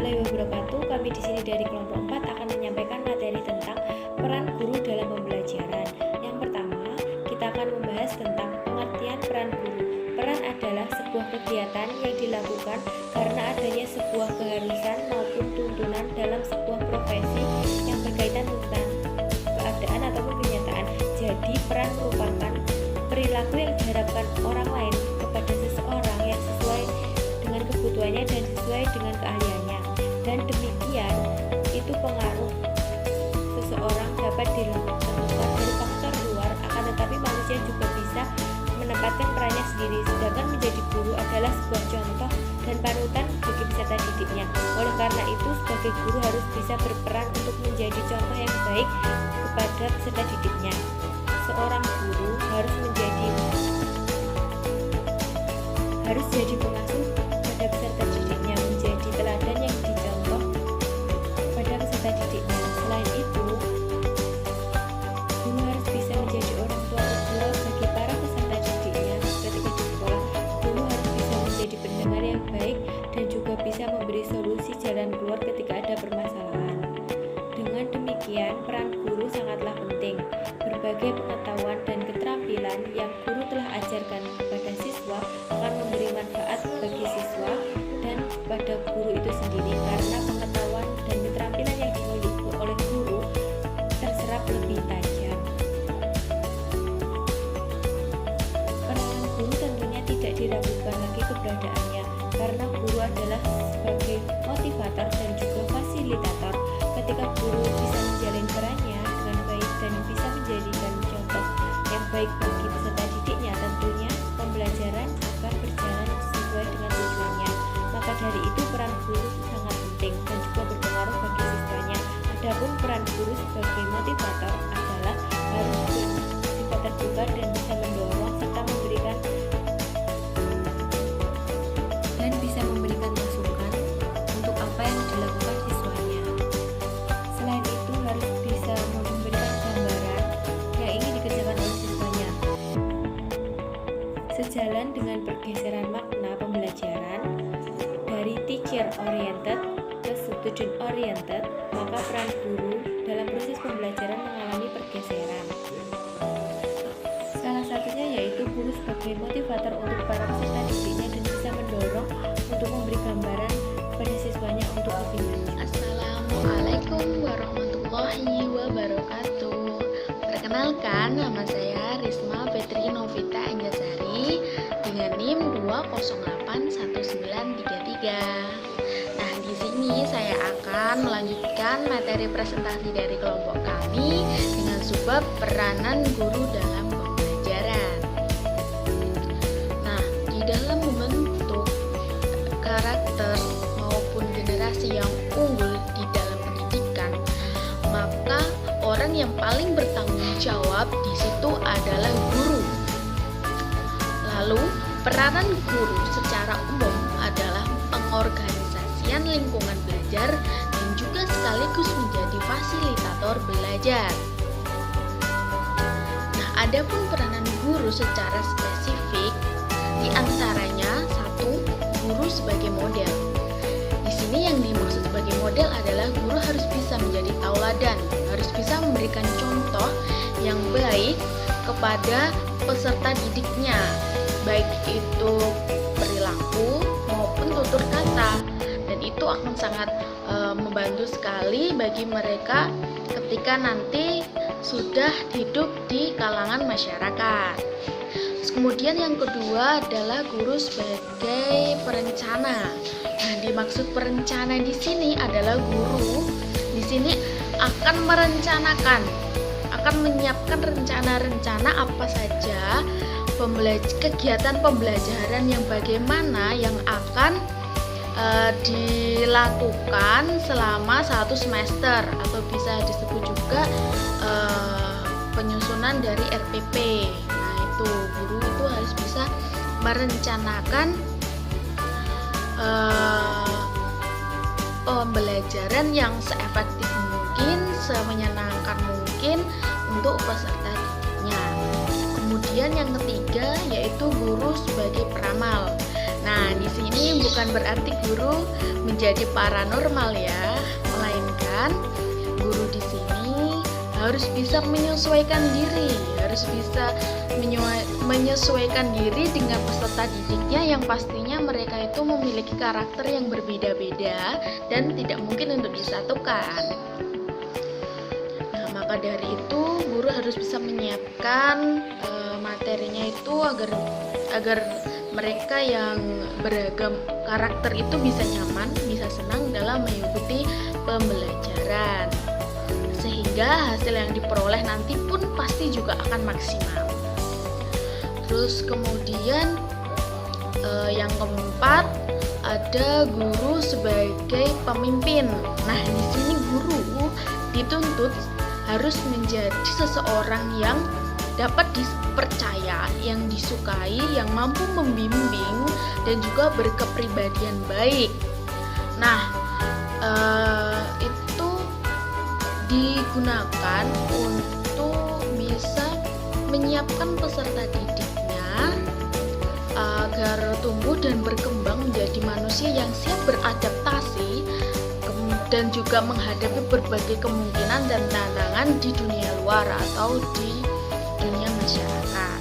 warahmatullahi wabarakatuh. Kami di sini dari kelompok 4 akan menyampaikan materi tentang peran guru dalam pembelajaran. Yang pertama, kita akan membahas tentang pengertian peran guru. Peran adalah sebuah kegiatan yang dilakukan karena adanya sebuah keharusan maupun tuntunan dalam sebuah profesi yang berkaitan tentang keadaan ataupun kenyataan. Jadi, peran merupakan perilaku yang diharapkan orang lain kepada seseorang yang sesuai dengan kebutuhannya dan sesuai dengan keahliannya. Dan demikian, itu pengaruh seseorang dapat ditentukan dari faktor luar, akan tetapi manusia juga bisa menempatkan perannya sendiri. Sedangkan menjadi guru adalah sebuah contoh dan panutan bagi peserta didiknya. Oleh karena itu, sebagai guru harus bisa berperan untuk menjadi contoh yang baik kepada peserta didiknya. Seorang guru harus jadi pengasuh pada peserta didiknya, menjadi teladan yang dicontoh pada peserta didiknya. Selain itu, guru harus bisa menjadi orang tua kedua bagi para peserta didiknya. Ketika di sekolah, guru harus bisa menjadi pendengar yang baik dan juga bisa memberi solusi jalan keluar ketika ada permasalahan. Dengan demikian, peran guru sangatlah penting. Berbagai pengetahuan dan keterampilan yang guru telah ajarkan kepada siswa akan memberi manfaat bagi siswa dan pada guru itu sendiri, karena pengetahuan dan keterampilan yang dimiliki oleh guru terserap lebih tajam. Peranan guru tentunya tidak diragukan lagi keberadaannya, karena guru adalah sebagai motivator dan juga fasilitator. Ketika guru bisa menjalin perannya dengan baik dan bisa menjadikan contoh yang baik bagi peserta didiknya, tentunya pembelajaran akan berjalan sesuai dengan tujuannya. Maka dari itu, peran guru sangat penting dan juga berpengaruh bagi siswanya. Adapun peran guru sebagai motivator adalah harus bersifat terbuka dan bisa mendorong serta memberikan masukan untuk apa yang dilakukan siswanya. Selain itu, harus bisa memberikan gambaran yang ingin dikerjakan oleh siswanya. Sejalan dengan pergeseran makna pembelajaran dari teacher oriented ke student oriented, maka peran guru dalam proses pembelajaran mengalami pergeseran. Salah satunya yaitu guru sebagai motivator untuk para peserta didiknya dan bisa mendorong untuk memberi gambaran pada siswanya untuk lebih lanjut. Assalamualaikum warahmatullahi wabarakatuh. Perkenalkan, nama saya Risma Fitri Novita Anjasari dengan NIM 2081933. Nah, di sini saya akan melanjutkan materi presentasi dari kelompok kami dengan subbab peranan guru dalam pembelajaran. Nah, di dalam membentuk karakter maupun generasi yang unggul di dalam pendidikan, maka orang yang paling bertanggung jawab di situ adalah guru. Lalu, peranan guru secara umum adalah pengorganisasian lingkungan belajar dan juga sekaligus menjadi fasilitator belajar. Nah, adapun peranan guru secara spesifik, di antaranya satu, guru sebagai model. Di sini yang dimaksud sebagai model adalah guru harus bisa menjadi tauladan, harus bisa memberikan contoh yang baik kepada peserta didiknya, baik itu perilaku maupun tutur kata, dan itu akan sangat membantu sekali bagi mereka ketika nanti sudah hidup di kalangan masyarakat. Kemudian yang kedua adalah guru sebagai perencana. Nah, dimaksud perencana di sini adalah guru di sini akan merencanakan, akan menyiapkan rencana-rencana apa saja kegiatan pembelajaran yang bagaimana yang akan dilakukan selama 1 semester, atau bisa disebut juga penyusunan dari RPP. Nah, itu guru itu harus bisa merencanakan pembelajaran yang seefektif mungkin, semenyenangkan mungkin untuk peserta didiknya. Kemudian yang ketiga yaitu guru sebagai peramal. Nah, di sini bukan berarti guru menjadi paranormal ya, melainkan guru di sini harus bisa menyesuaikan diri, harus bisa menyesuaikan diri dengan peserta didiknya yang pastinya mereka itu memiliki karakter yang berbeda-beda dan tidak mungkin untuk disatukan. Nah, maka dari itu guru harus bisa menyiapkan materinya itu agar mereka yang beragam karakter itu bisa nyaman, bisa senang dalam mengikuti pembelajaran. Sehingga hasil yang diperoleh nanti pun pasti juga akan maksimal. Terus kemudian yang keempat, ada guru sebagai pemimpin. Nah, di sini guru dituntut harus menjadi seseorang yang dapat dipercaya, yang disukai, yang mampu membimbing dan juga berkepribadian baik. Nah, itu digunakan untuk bisa menyiapkan peserta didiknya agar tumbuh dan berkembang menjadi manusia yang siap beradaptasi dan juga menghadapi berbagai kemungkinan dan tantangan di dunia luar atau di dunia masyarakat.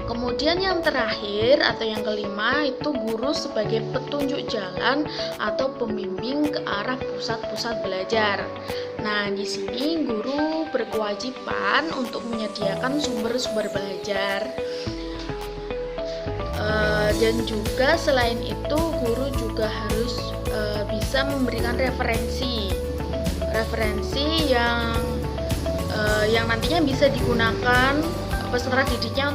Kemudian yang terakhir atau yang kelima itu guru sebagai petunjuk jalan atau pembimbing ke arah pusat-pusat belajar. Nah, di sini guru berkewajiban untuk menyediakan sumber-sumber belajar. Dan juga selain itu guru juga harus bisa memberikan referensi yang nantinya bisa digunakan peserta didiknya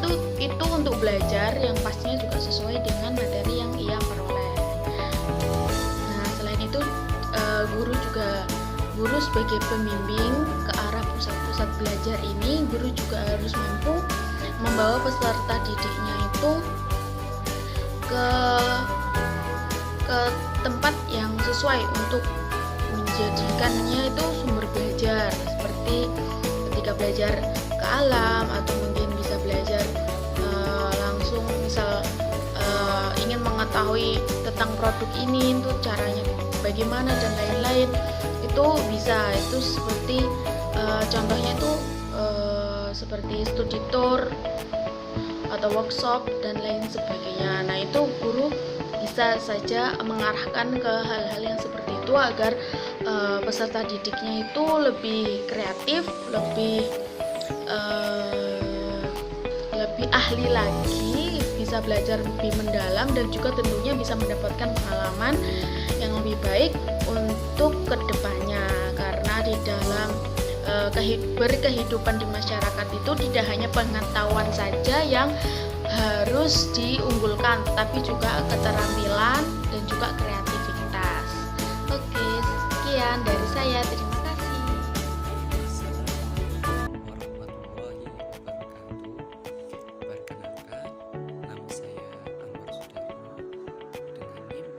untuk belajar yang pastinya juga sesuai dengan materi yang ia peroleh. Nah, selain itu guru sebagai pembimbing ke arah pusat-pusat belajar ini, guru juga harus mampu membawa peserta didiknya itu ke tempat yang sesuai untuk menjadikannya itu sumber belajar, seperti ketika belajar ke alam atau mungkin bisa belajar langsung, misal ingin mengetahui tentang produk ini itu caranya bagaimana dan lain-lain, itu bisa, itu seperti contohnya itu seperti studi tour atau workshop dan lain sebagainya. Nah, itu guru bisa saja mengarahkan ke hal-hal yang seperti itu agar peserta didiknya itu lebih kreatif, lebih ahli lagi, bisa belajar lebih mendalam dan juga tentunya bisa mendapatkan pengalaman yang lebih baik untuk kedepannya. Karena di dalam berkehidupan di masyarakat itu tidak hanya pengetahuan saja yang harus diunggulkan, tapi juga keterampilan dan juga kreativitas. Oke, sekian dari saya. Terima kasih. Assalamualaikum warahmatullahi wabarakatuh. Perkenalkan, nama saya Anwar Sudarno dengan NIM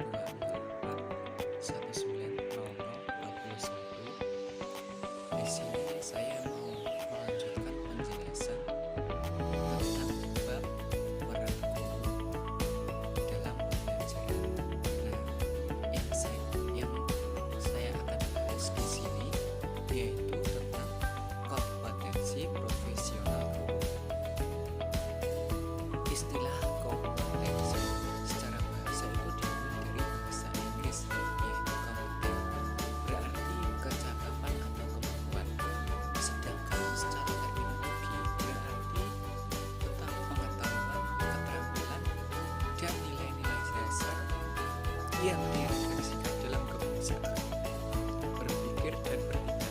248190041. Di sini saya mau melanjutkan penjelasan tentang bab peran guru dalam pembelajaran. Nah, yang saya akan bahas di sini yaitu tentang kompetensi profesional guru. Istilah kompetensi secara bahasa itu diambil dari bahasa Inggris, yaitu kompeten, berarti kecakapan atau kemampuan. Sedangkan secara terminologi berarti tentang pengetahuan, keterampilan, dan nilai-nilai dasar yang direfleksikan dalam kebiasaan berpikir dan bertindak.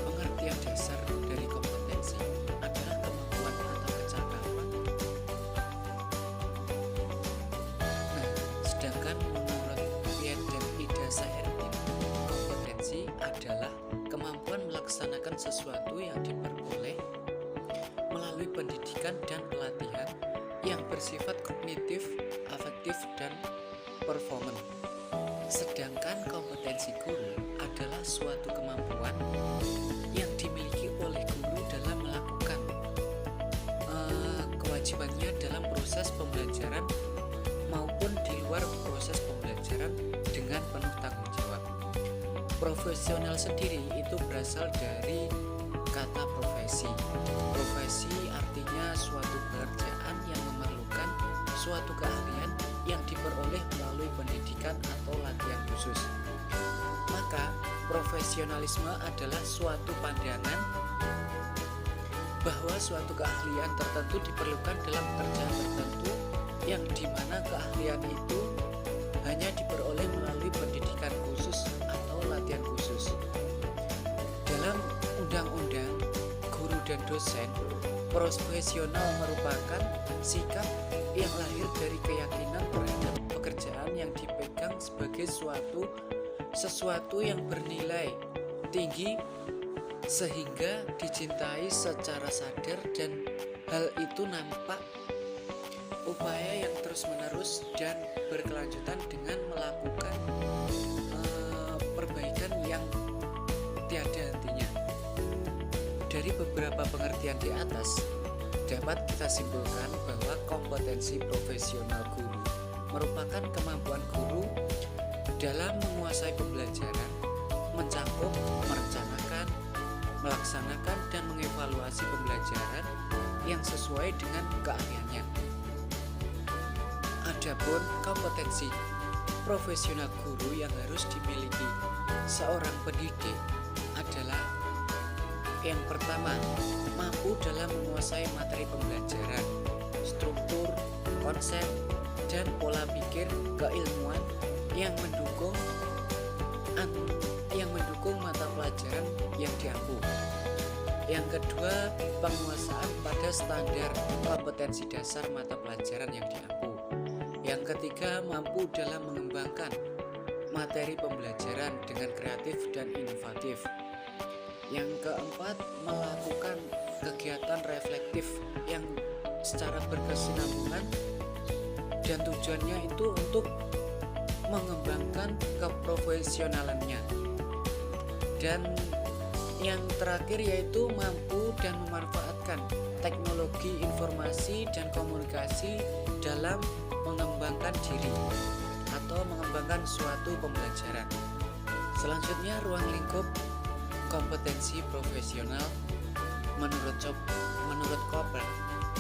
Pengertian dasar dari kompetensi adalah kemampuan atau kecakapan. Nah, sedangkan menurut Piet dan Ida Sahertin, kompetensi adalah kemampuan melaksanakan sesuatu yang diperoleh melalui pendidikan dan pelatihan yang bersifat kognitif, afektif, dan performan. Sedangkan kompetensi guru adalah suatu kemampuan yang dimiliki oleh guru dalam melakukan kewajiban kewajibannya dalam proses pembelajaran maupun di luar proses pembelajaran dengan penuh tanggung jawab. Profesional sendiri itu berasal dari kata profesi. Profesi artinya suatu pekerjaan yang memerlukan suatu keahlian yang diperoleh melalui pendidikan atau latihan khusus. Maka, profesionalisme adalah suatu pandangan bahwa suatu keahlian tertentu diperlukan dalam pekerjaan tertentu yang dimana keahlian itu hanya diperoleh melalui pendidikan khusus atau latihan khusus. Dalam undang-undang guru dan dosen, profesional merupakan sikap yang lahir dari keyakinan terhadap pekerjaan yang dipegang sebagai sesuatu yang bernilai tinggi sehingga dicintai secara sadar, dan hal itu nampak upaya yang terus-menerus dan berkelanjutan dengan melakukan perbaikan yang tiada hentinya. Dari beberapa pengertian di atas, dapat kita simpulkan bahwa kompetensi profesional guru merupakan kemampuan guru dalam menguasai pembelajaran, mencakup, merencanakan, melaksanakan, dan mengevaluasi pembelajaran yang sesuai dengan keahliannya. Adapun kompetensi profesional guru yang harus dimiliki seorang pendidik adalah yang pertama, mampu dalam menguasai materi pembelajaran, struktur, konsep, dan pola pikir keilmuan yang mendukung mata pelajaran yang diampu. Yang kedua, penguasaan pada standar kompetensi dasar mata pelajaran yang diampu. Yang ketiga, mampu dalam mengembangkan materi pembelajaran dengan kreatif dan inovatif. Yang keempat, melakukan kegiatan reflektif yang secara berkesinambungan dan tujuannya itu untuk mengembangkan keprofesionalannya. Dan yang terakhir yaitu mampu dan memanfaatkan teknologi informasi dan komunikasi dalam mengembangkan diri atau mengembangkan suatu pembelajaran. Selanjutnya, ruang lingkup kompetensi profesional menurut Koper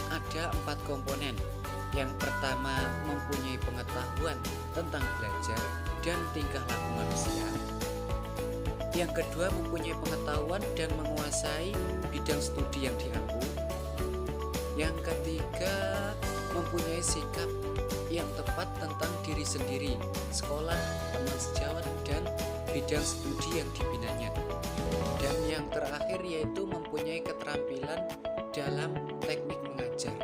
ada 4 komponen. Yang pertama, mempunyai pengetahuan tentang belajar dan tingkah laku manusia. Yang kedua, mempunyai pengetahuan dan menguasai bidang studi yang diampu. Yang ketiga, mempunyai sikap yang tepat tentang diri sendiri, sekolah, teman sejawat, dan bidang studi yang dibinanya. Dan yang terakhir yaitu mempunyai keterampilan dalam teknik mengajar.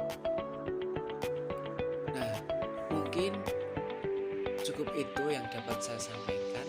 Nah, mungkin cukup itu yang dapat saya sampaikan.